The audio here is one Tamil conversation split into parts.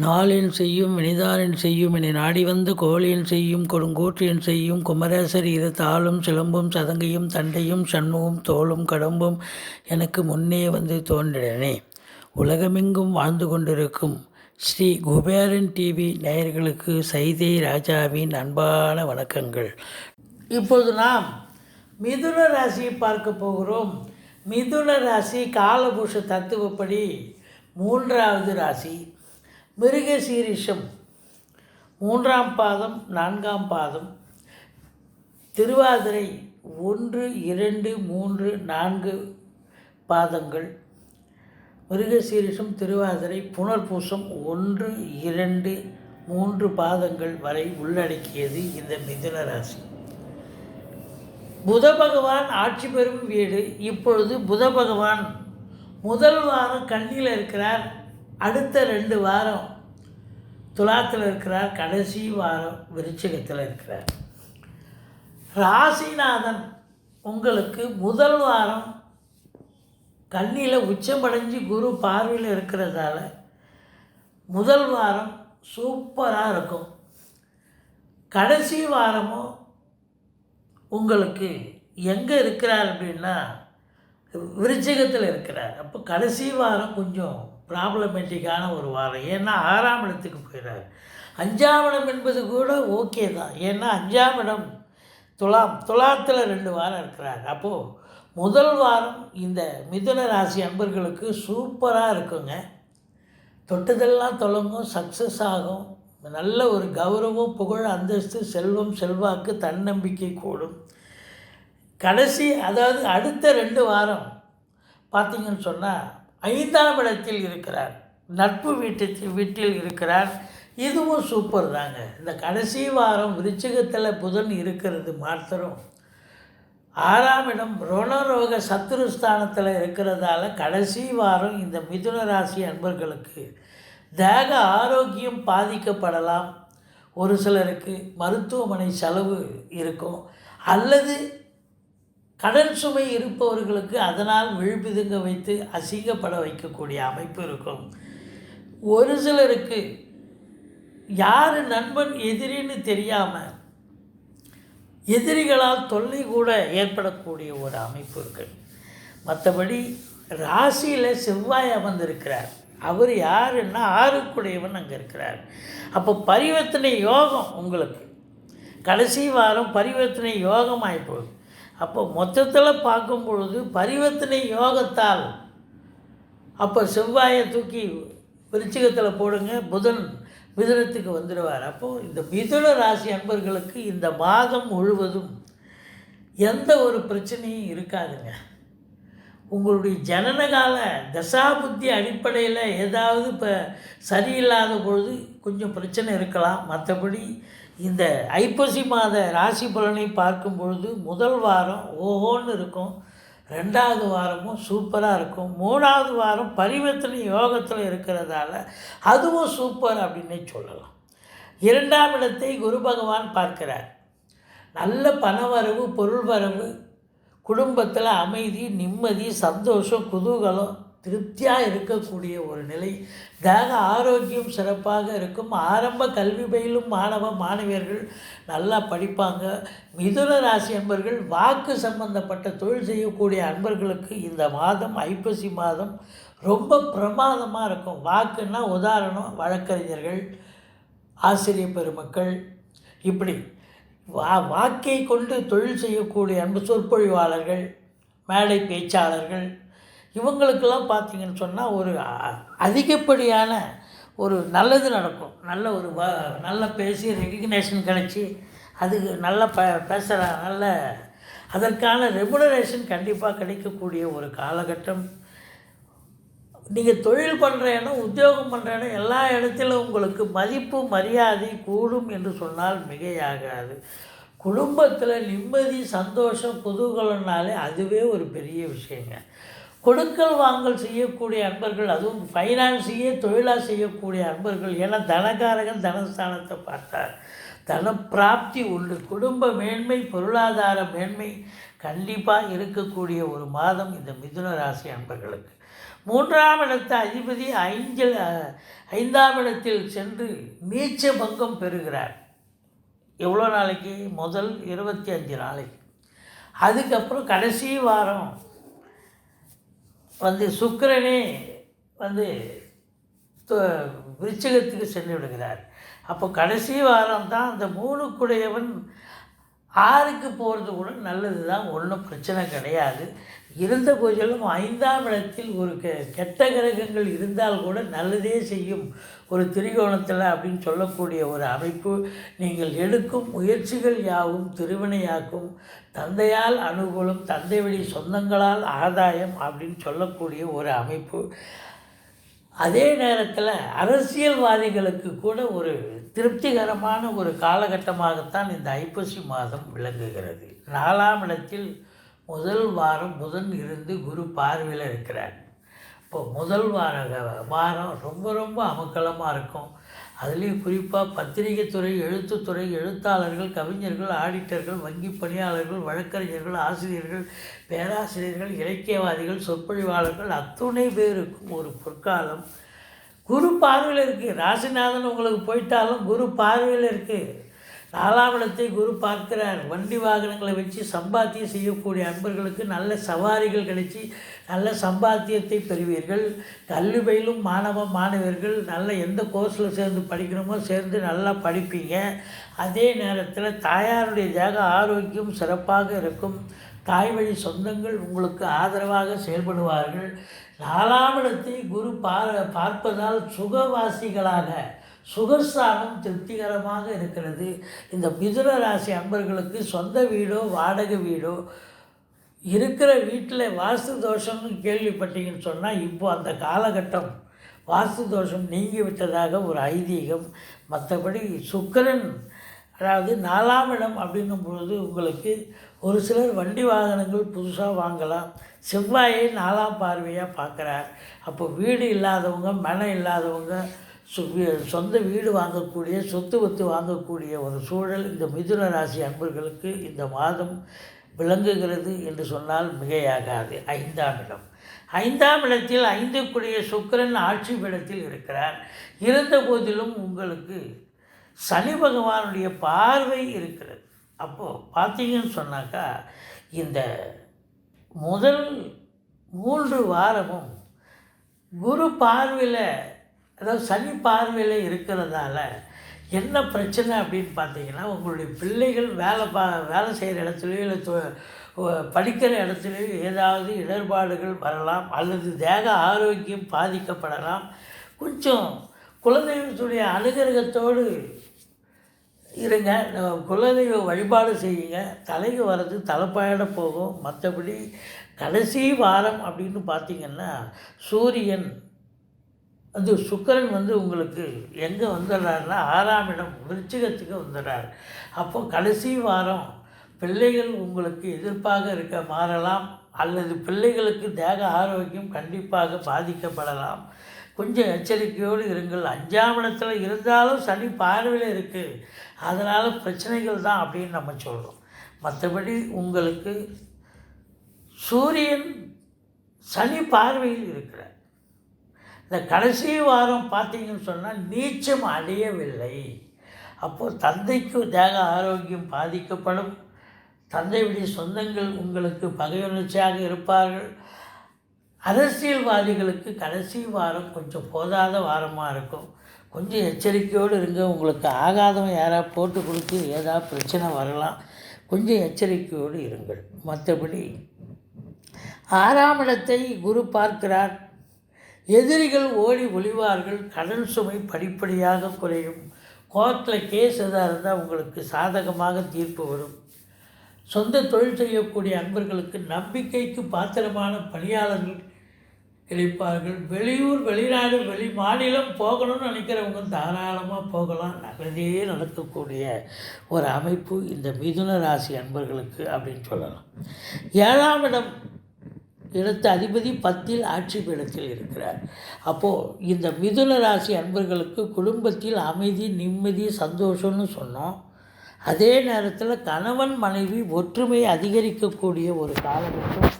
நாளின் செய்யும் வினிதாரின் செய்யும் என நாடி வந்து கோழியின் செய்யும் கொடுங்கூற்றியன் செய்யும் குமரேசர் இது தாளும் சிலம்பும் சதங்கையும் தண்டையும் சண்முகம் தோளும் கடம்பும் எனக்கு முன்னே வந்து தோன்றினே. உலகமெங்கும் வாழ்ந்து கொண்டிருக்கும் ஸ்ரீ குபேரன் டிவி நேயர்களுக்கு சைதை ராஜாவின் அன்பான வணக்கங்கள். இப்போது நாம் மிதுன ராசியை பார்க்க போகிறோம். மிதுன ராசி காலபுருஷ தத்துவப்படி 3வது ராசி. மிருகசீரிஷம் 3ஆம் பாதம் 4ஆம் பாதம், திருவாதிரை 1, 2, 3, 4 பாதங்கள், மிருகசீரிஷம் திருவாதிரை புனர்பூசம் 1, 2, 3 பாதங்கள் வரை உள்ளடக்கியது இந்த மிதுன ராசி. புத பகவான் ஆட்சி பெறும் வீடு. இப்பொழுது புத பகவான் முதல் வாரம் கன்னியில் இருக்கிறார், அடுத்த 2 வாரம் துலாத்தில் இருக்கிறார், கடைசி வாரம் விருச்சிகத்தில் இருக்கிறார். ராசிநாதன் உங்களுக்கு முதல் வாரம் கன்னியில் உச்சமடைஞ்சு குரு பார்வையில் இருக்கிறதால முதல் வாரம் சூப்பராக இருக்கும். கடைசி வாரமும் உங்களுக்கு எங்கே இருக்கிறார் அப்படின்னா விருச்சிகத்தில் இருக்கிறார். அப்போ கடைசி வாரம் கொஞ்சம் ப்ராப்ளமேட்டிக்கான ஒரு வாரம். ஏன்னா 6ஆம் இடத்துக்கு போயிடுறார். 5ஆம் இடம் என்பது கூட ஓகே தான். ஏன்னா 5ஆம் இடம் துலாத்தில் 2 வாரம் இருக்கிறார். அப்போது முதல் வாரம் இந்த மிதுன ராசி அன்பர்களுக்கு சூப்பராக இருக்குங்க. தொட்டதெல்லாம் தொடங்கும், சக்ஸஸ் ஆகும், நல்ல ஒரு கௌரவம், புகழ், அந்தஸ்து, செல்வம், செல்வாக்கு, தன்னம்பிக்கை கூடும். கடைசி அதாவது அடுத்த 2 வாரம் பார்த்திங்கன்னு சொன்னால் 5ஆம் இடத்தில் இருக்கிறார், நட்பு வீட்டில் இருக்கிறார். இதுவும் சூப்பர் தாங்க. இந்த கடைசி வாரம் விருச்சிகத்தில் புதன் இருக்கிறது மாத்திரம் 6ஆம் இடம் ருணரோக சத்துருஸ்தானத்தில் இருக்கிறதால கடைசி வாரம் இந்த மிதுன ராசி அன்பர்களுக்கு தேக ஆரோக்கியம் பாதிக்கப்படலாம். ஒரு சிலருக்கு மருத்துவமனை செலவு இருக்கும், அல்லது கடன் சுமை இருப்பவர்களுக்கு அதனால் விழுபிதுங்க வைத்து அசிங்கப்பட வைக்கக்கூடிய அமைப்பு இருக்கும். ஒரு சிலருக்கு யார் நண்பன் எதிரின்னு தெரியாமல் எதிரிகளால் தொல்லை கூட ஏற்படக்கூடிய ஒரு அமைப்பு இருக்குது. மற்றபடி ராசியில் செவ்வாய் அமர்ந்திருக்கிறார். அவர் யாருன்னா 6க்குடையவன் அங்கே இருக்கிறார். அப்போ பரிவர்த்தனை யோகம் உங்களுக்கு கடைசி வாரம் பரிவர்த்தனை யோகம் ஆகிப்போகுது. அப்போ மொத்தத்தில் பார்க்கும் பொழுது பரிவர்த்தனை யோகத்தால் அப்போ செவ்வாயை தூக்கி விருச்சிகத்தில் போடுங்க, புதன் மிதுனத்துக்கு வந்துடுவார். அப்போது இந்த மிதுன ராசி அன்பர்களுக்கு இந்த மாதம் முழுவதும் எந்த ஒரு பிரச்சனையும் இருக்காதுங்க. உங்களுடைய ஜனனகால தசாபுத்தி அடிப்படையில் ஏதாவது இப்போ சரியில்லாத பொழுது கொஞ்சம் பிரச்சனை இருக்கலாம். மற்றபடி இந்த ஐப்பசி மாத ராசி பலனை பார்க்கும் பொழுது முதல் வாரம் ஓஹோன்னு இருக்கும், 2வது வாரமும் சூப்பராக இருக்கும், 3வது வாரம் பரிவர்த்தனை யோகத்தில் இருக்கிறதால அதுவும் சூப்பர் அப்படின்னே சொல்லலாம். 2ஆம் இடத்தை குரு பகவான் பார்க்கிறார். நல்ல பணவரவு, பொருள் வரவு, குடும்பத்தில் அமைதி, நிம்மதி, சந்தோஷம், குதூகலம், திருப்தியாக இருக்கக்கூடிய ஒரு நிலை. தேக ஆரோக்கியம் சிறப்பாக இருக்கும். ஆரம்ப கல்வி பயிலும் மாணவ மாணவியர்கள் நல்லா படிப்பாங்க. மிதுன ராசி அன்பர்கள் வாக்கு சம்பந்தப்பட்ட தொழில் செய்யக்கூடிய அன்பர்களுக்கு இந்த மாதம் ஐப்பசி மாதம் ரொம்ப பிரமாதமாக இருக்கும். வாக்குன்னா உதாரணம் வழக்கறிஞர்கள், ஆசிரியர் பெருமக்கள், இப்படி வாக்கை கொண்டு தொழில் செய்யக்கூடிய அன்பு சொற்பொழிவாளர்கள், மேடை பேச்சாளர்கள், இவங்களுக்கெல்லாம் பார்த்திங்கன்னு சொன்னால் ஒரு அதிகப்படியான ஒரு நல்லது நடக்கும். நல்ல ஒரு நல்ல பேசி ரெகக்னேஷன் கிடச்சி அதுக்கு நல்லா பேசுகிற நல்ல அதற்கான ரெமுனரேஷன் கண்டிப்பாக கிடைக்கக்கூடிய ஒரு காலகட்டம். நீங்கள் தொழில் பண்ணுறேன்னா, உத்தியோகம் பண்ணுறேன்னா எல்லா இடத்திலும் உங்களுக்கு மதிப்பு மரியாதை கூடும் என்று சொன்னால் மிகையாகாது. குடும்பத்தில் நிம்மதி, சந்தோஷம், குதூகலம்னாலே அதுவே ஒரு பெரிய விஷயங்க. கொடுக்கல் வாங்கல் செய்யக்கூடிய அன்பர்கள், அதுவும் ஃபைனான்ஸையே தொழிலாக செய்யக்கூடிய அன்பர்கள், ஏன்னா தனகாரகன் தனஸ்தானத்தை பார்த்தார். தனப்பிராப்தி உண்டு. குடும்ப மேன்மை, பொருளாதார மேன்மை கண்டிப்பாக இருக்கக்கூடிய ஒரு மாதம் இந்த மிதுன ராசி அன்பர்களுக்கு. 3ஆம் இடத்து அதிபதி 5ஆம் இடத்தில் சென்று நீச்ச பங்கம் பெறுகிறார். எவ்வளோ நாளைக்கு? முதல் 25 நாளைக்கு. அதுக்கப்புறம் கடைசி வாரம் சுக்கிரனே விருச்சிகத்துக்கு சென்று விடுகிறார். அப்போ கடைசி வாரம் தான் அந்த 3க்குடையவன் 6க்கு போகிறது கூட நல்லது தான், ஒன்றும் பிரச்சனை கிடையாது. இருந்த போதிலும் 5ஆம் இடத்தில் ஒரு கெட்ட கிரகங்கள் இருந்தால் கூட நல்லதே செய்யும் ஒரு திரிகோணத்தில் அப்படின்னு சொல்லக்கூடிய ஒரு அமைப்பு. நீங்கள் எடுக்கும் முயற்சிகள் யாவும் திருவினையாக்கும். தந்தையால் அனுகூலம், தந்தை வழி சொந்தங்களால் ஆதாயம் அப்படின்னு சொல்லக்கூடிய ஒரு அமைப்பு. அதே நேரத்தில் அரசியல்வாதிகளுக்கு கூட ஒரு திருப்திகரமான ஒரு காலகட்டமாகத்தான் இந்த ஐப்பசி மாதம் விளங்குகிறது. 4ஆம் இடத்தில் முதல் வாரம் புதன் இருந்து குரு பார்வையில் இருக்கிறார். இப்போ முதல் வாரம் ரொம்ப ரொம்ப அமக்கலமாக இருக்கும். அதுலேயும் குறிப்பாக பத்திரிகை துறை, எழுத்துத்துறை, எழுத்தாளர்கள், கவிஞர்கள், ஆடிட்டர்கள், வங்கி பணியாளர்கள், வழக்கறிஞர்கள், ஆசிரியர்கள், பேராசிரியர்கள், இலக்கியவாதிகள், சொற்பொழிவாளர்கள் அத்துணை பேருக்கும் ஒரு பொற்காலம். குரு பார்வையில் இருக்குது. ராசிநாதன் உங்களுக்கு போயிட்டாலும் குரு பார்வையில் இருக்குது. 4ஆம் இடத்தை குரு பார்க்கிறார். வண்டி வாகனங்களை வச்சு சம்பாத்தியம் செய்யக்கூடிய அன்பர்களுக்கு நல்ல சவாரிகள் கிடைச்சி நல்ல சம்பாத்தியத்தை பெறுவீர்கள். கல்வி பயிலும் மாணவர்கள் நல்ல எந்த கோர்ஸில் சேர்ந்து படிக்கணுமோ சேர்ந்து நல்லா படிப்பீங்க. அதே நேரத்தில் தாயாருடைய தேக ஆரோக்கியம் சிறப்பாக இருக்கும். தாய் வழி சொந்தங்கள் உங்களுக்கு ஆதரவாக செயல்படுவார்கள். 4ஆம் இடத்தை குரு பார்ப்பதால் சுகவாசிகளாக சுகஸ்தானம் திருப்திகரமாக இருக்கிறது. இந்த மிதுன ராசி அன்பர்களுக்கு சொந்த வீடோ வாடகை வீடோ இருக்கிற வீட்டில் வாஸ்து தோஷம்னு கேள்விப்பட்டீங்கன்னு சொன்னால் இப்போ அந்த காலகட்டம் வாஸ்து தோஷம் நீங்கி விட்டதாக ஒரு ஐதீகம். மற்றபடி சுக்கிரன் அதாவது 4ஆம் இடம் அப்படிங்கும் பொழுது உங்களுக்கு ஒரு சிலர் வண்டி வாகனங்கள் புதுசாக வாங்கலாம். செவ்வாயை 4ஆம் பார்வையாக பார்க்குறார். அப்போ வீடு இல்லாதவங்க, மனம் இல்லாதவங்க சொந்த வீடு வாங்கக்கூடிய, சொத்து வத்து வாங்கக்கூடிய ஒரு சூழல் இந்த மிதுன ராசி அன்பர்களுக்கு இந்த மாதம் விளங்குகிறது என்று சொன்னால் மிகையாகாது. 5ஆம் இடம், 5ஆம் இடத்தில் 5க்குரிய சுக்கிரன் ஆட்சி பீடத்தில் இருக்கிறார். இருந்த போதிலும் உங்களுக்கு சனி பகவானுடைய பார்வை இருக்கிறது. அப்போது பார்த்தீங்கன்னு சொன்னாக்கா இந்த முதல் 3 வாரமும் குரு பார்வையில், அதாவது சனி பார்வையில் இருக்கிறதால என்ன பிரச்சனை அப்படின்னு பார்த்தீங்கன்னா, உங்களுடைய பிள்ளைகள் வேலை செய்கிற இடத்துலையோ இல்லை படிக்கிற இடத்துலையோ ஏதாவது இடர்பாடுகள் வரலாம், அல்லது தேக ஆரோக்கியம் பாதிக்கப்படலாம். கொஞ்சம் குலதெய்வத்துடைய அனுகிரகத்தோடு இருங்க. குலதெய்வ வழிபாடு செய்யுங்க. தலைக்கு வர்றது தலைப்பாயிட போகும். மற்றபடி கடைசி வாரம் அப்படின்னு பார்த்திங்கன்னா சூரியன் சுக்கிரன் உங்களுக்கு எங்கே வந்துடுறாருன்னா 6ஆம் இடம் விருச்சிகத்துக்கு வந்துடுறார். அப்போ கடைசி வாரம் பிள்ளைகள் உங்களுக்கு எதிர்ப்பாக மாறலாம், அல்லது பிள்ளைகளுக்கு தேக ஆரோக்கியம் கண்டிப்பாக பாதிக்கப்படலாம். கொஞ்சம் எச்சரிக்கையோடு இருங்கள். 5ஆம் இடத்துல இருந்தாலும் சனி பார்வையில் இருக்குது, அதனால் பிரச்சனைகள் தான் அப்படின்னு நம்ம சொல்கிறோம். மற்றபடி உங்களுக்கு சூரியன் சனி பார்வையில் இருக்கிறார். இந்த கடைசி வாரம் பார்த்தீங்கன்னு சொன்னால் நீச்சம் அடையவில்லை. அப்போது தந்தைக்கு தேக ஆரோக்கியம் பாதிக்கப்படும். தந்தை வழி சொந்தங்கள் உங்களுக்கு பகையுணர்ச்சியாக இருப்பார்கள். அரசியல்வாதிகளுக்கு கடைசி வாரம் கொஞ்சம் போதாத வாரமாக இருக்கும். கொஞ்சம் எச்சரிக்கையோடு இருங்க. உங்களுக்கு ஆகாதவன் யாராவது போட்டு கொடுத்து ஏதாவது பிரச்சனை வரலாம். கொஞ்சம் எச்சரிக்கையோடு இருங்கள். மற்றபடி 6ஆம் இடத்தை குரு பார்க்கிறார். எதிரிகள் ஓடி ஒளிவார்கள். கடன் சுமை படிப்படியாக குறையும். கோர்ட்டில் கேஸ் எதாக இருந்தால் உங்களுக்கு சாதகமாக தீர்ப்பு வரும். சொந்த தொழில் செய்யக்கூடிய அன்பர்களுக்கு நம்பிக்கைக்கு பாத்திரமான பணியாளர்கள் கிடைப்பார்கள். வெளியூர், வெளிநாடு, வெளி மாநிலம் போகணும்னு நினைக்கிறவங்க தாராளமாக போகலாம். நல்லதே நடக்கக்கூடிய ஒரு அமைப்பு இந்த மிதுன ராசி அன்பர்களுக்கு அப்படின்னு சொல்லலாம். 7ஆம் இடம் இடத்து அதிபதி 10ல் ஆட்சி பீடத்தில் இருக்கிறார். அப்போது இந்த மிதுன ராசி அன்பர்களுக்கு குடும்பத்தில் அமைதி, நிம்மதி, சந்தோஷம்னு சொன்னோம். அதே நேரத்தில் கணவன் மனைவி ஒற்றுமை அதிகரிக்கக்கூடிய ஒரு காலகட்டம்.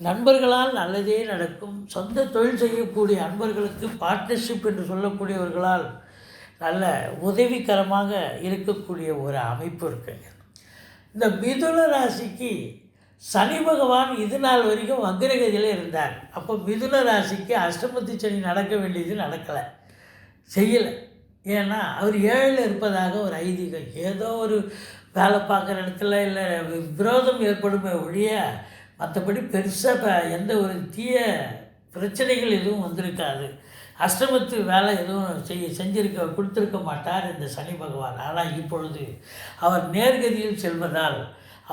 நண்பர்களால் நல்லதே நடக்கும். சொந்த தொழில் செய்யக்கூடிய அன்பர்களுக்கு பார்ட்னர்ஷிப் என்று சொல்லக்கூடியவர்களால் நல்ல உதவிகரமாக இருக்கக்கூடிய ஒரு அமைப்பு இருக்குங்க. இந்த மிதுன ராசிக்கு சனி பகவான் இது நாள் வரைக்கும் வக்ரகதியில் இருந்தார். அப்போ மிதுன ராசிக்கு அஷ்டமத்து சனி நடக்க வேண்டியது நடக்கலை, செய்யலை. ஏன்னா அவர் 7ல் இருப்பதாக ஒரு ஐதீகம். ஏதோ ஒரு வேலை பார்க்குற இடத்துல இல்லை விரோதம் ஏற்படுமே ஒழிய மற்றபடி பெருசாக எந்த ஒரு தீய பிரச்சனைகள் எதுவும் வந்திருக்காது. அஷ்டமத்து வேலை எதுவும் கொடுத்துருக்க மாட்டார் இந்த சனி பகவான். ஆனால் இப்பொழுது அவர் நேர்கதியில் செல்வதால்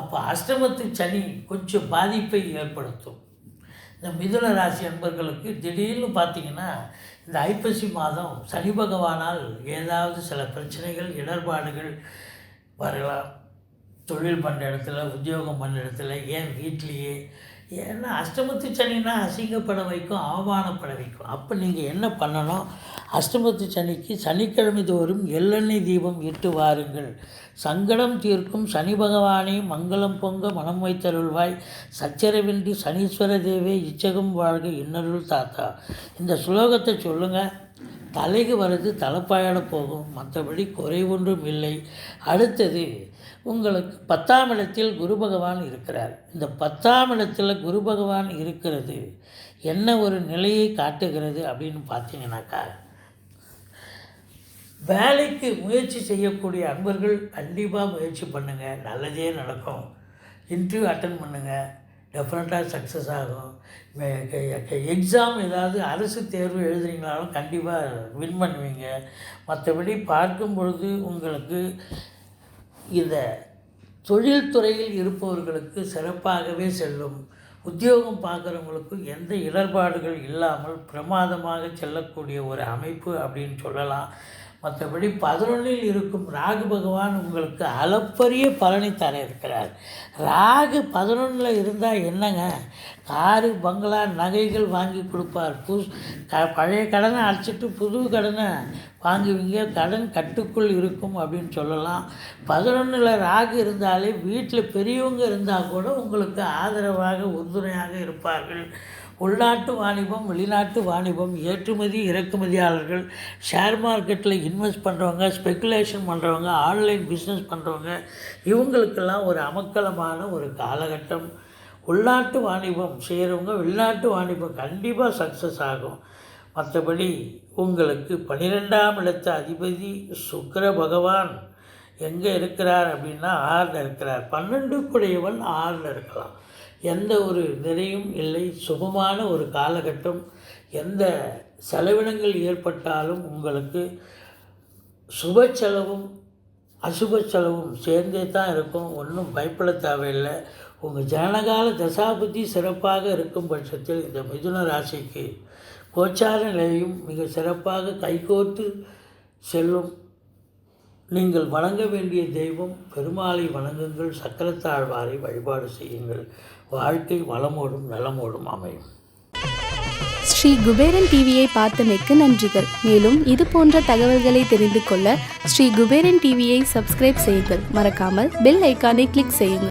அப்போ அஷ்டமத்து சனி கொஞ்சம் பாதிப்பை ஏற்படுத்தும். இந்த மிதுன ராசி அன்பர்களுக்கு திடீர்னு பார்த்திங்கன்னா இந்த ஐப்பசி மாதம் சனி பகவானால் ஏதாவது சில பிரச்சனைகள் இடர்பாடுகள் வரலாம். தொழில் பண்ணுற இடத்துல, உத்தியோகம் பண்ணுற இடத்துல, ஏன் வீட்லேயே. ஏன்னா அஷ்டமத்து சனின்னா அசிங்கப்பட வைக்கும், அவமானப்பட வைக்கும். அப்போ நீங்கள் என்ன பண்ணணும், அஷ்டமத்து சனிக்கு சனிக்கிழமை தோறும் எள்ளெண்ணெய் தீபம் இட்டு வாருங்கள். சங்கடம் தீர்க்கும் சனி பகவானே மங்களம் பொங்க மனம் வைத்தருள்வாய், சச்சரவின்றி சனீஸ்வர தேவே இச்சகம் வாழ்க இன்னருள் தாத்தா. இந்த ஸ்லோகத்தை சொல்லுங்கள். தலைக்கு வர்றது தலைப்பாயோட போகும், மற்றபடி குறை ஒன்றும் இல்லை. அடுத்தது உங்களுக்கு 10ஆம் இடத்தில் குரு பகவான் இருக்கிறார். இந்த 10ஆம் இடத்தில் குரு பகவான் இருக்கிறது என்ன ஒரு நிலையை காட்டுகிறது அப்படின்னு பார்த்தீங்கன்னாக்கா, வேலைக்கு முயற்சி செய்யக்கூடிய அன்பர்கள் கண்டிப்பாக முயற்சி பண்ணுங்கள், நல்லதே நடக்கும். இன்டர்வியூ அட்டன் பண்ணுங்கள், டெஃபினட்டாக சக்ஸஸ் ஆகும். எக்ஸாம் ஏதாவது அரசு தேர்வு எழுதுறீங்கனாலும் கண்டிப்பாக வின் பண்ணுவீங்க. மற்றபடி பார்க்கும் பொழுது உங்களுக்கு இந்த தொழில்துறையில் இருப்பவர்களுக்கு சிறப்பாகவே செல்லும். உத்தியோகம் பார்க்குறவங்களுக்கு எந்த இடர்பாடுகள் இல்லாமல் பிரமாதமாக செல்லக்கூடிய ஒரு அமைப்பு அப்படின்னு சொல்லலாம். மற்றபடி 11ல் இருக்கும் ராகு பகவான் உங்களுக்கு அளப்பரிய பலனை தர இருக்கிறார். ராகு 11ல் இருந்தால் என்னங்க, காரு பங்களா நகைகள் வாங்கி கொடுப்பார். பழைய கடனை அடைச்சிட்டு புது கடனை வாங்குவீங்க, கடன் கட்டுக்குள் இருக்கும் அப்படின்னு சொல்லலாம். 11ல் ராகு இருந்தாலே வீட்டில் பெரியவங்க இருந்தால் கூட உங்களுக்கு ஆதரவாக உறுதுணையாக இருப்பார்கள். உள்நாட்டு வாணிபம், வெளிநாட்டு வாணிபம், ஏற்றுமதி இறக்குமதியாளர்கள், ஷேர் மார்க்கெட்டில் இன்வெஸ்ட் பண்ணுறவங்க, ஸ்பெக்குலேஷன் பண்ணுறவங்க, ஆன்லைன் பிஸ்னஸ் பண்ணுறவங்க, இவங்களுக்கெல்லாம் ஒரு அமக்கலமான ஒரு காலகட்டம். உள்நாட்டு வாணிபம் செய்கிறவங்க வெளிநாட்டு வாணிபம் கண்டிப்பாக சக்ஸஸ் ஆகும். மற்றபடி உங்களுக்கு 12ஆம் இடத்து அதிபதி சுக்கிர பகவான் எங்கே இருக்கிறார் அப்படின்னா 6ல் இருக்கிறார். 12க்குடையவன் 6ல் இருக்கலாம். எந்த ஒரு நிறையும் இல்லை, சுபமான ஒரு காலகட்டம். எந்த செலவினங்கள் ஏற்பட்டாலும் உங்களுக்கு சுப செலவும் அசுப செலவும் சேர்ந்தே தான் இருக்கும். ஒன்றும் பயப்பட தேவையில்லை. உங்கள் ஜனகால தசாபுத்தி சிறப்பாக இருக்கும் பட்சத்தில் இந்த மிதுன ராசிக்கு கோச்சார நிலையும் மிக சிறப்பாக கைகோர்த்து செல்லும். நீங்கள் வணங்க வேண்டிய தெய்வம் பெருமாளை வணங்குங்கள், சக்கரத்தாழ்வாரை வழிபாடு செய்யுங்கள். வாழ்க்கை வளமோடும் நலமோடும் அமையும். ஸ்ரீ குபேரன் டிவியை பார்த்தமைக்கு நன்றிகள். மேலும் இது போன்ற தகவல்களை தெரிந்து கொள்ள ஸ்ரீ குபேரன் டிவியை சப்ஸ்கிரைப் செய்யுங்கள். மறக்காமல் பெல் ஐக்கானை கிளிக் செய்யுங்கள்.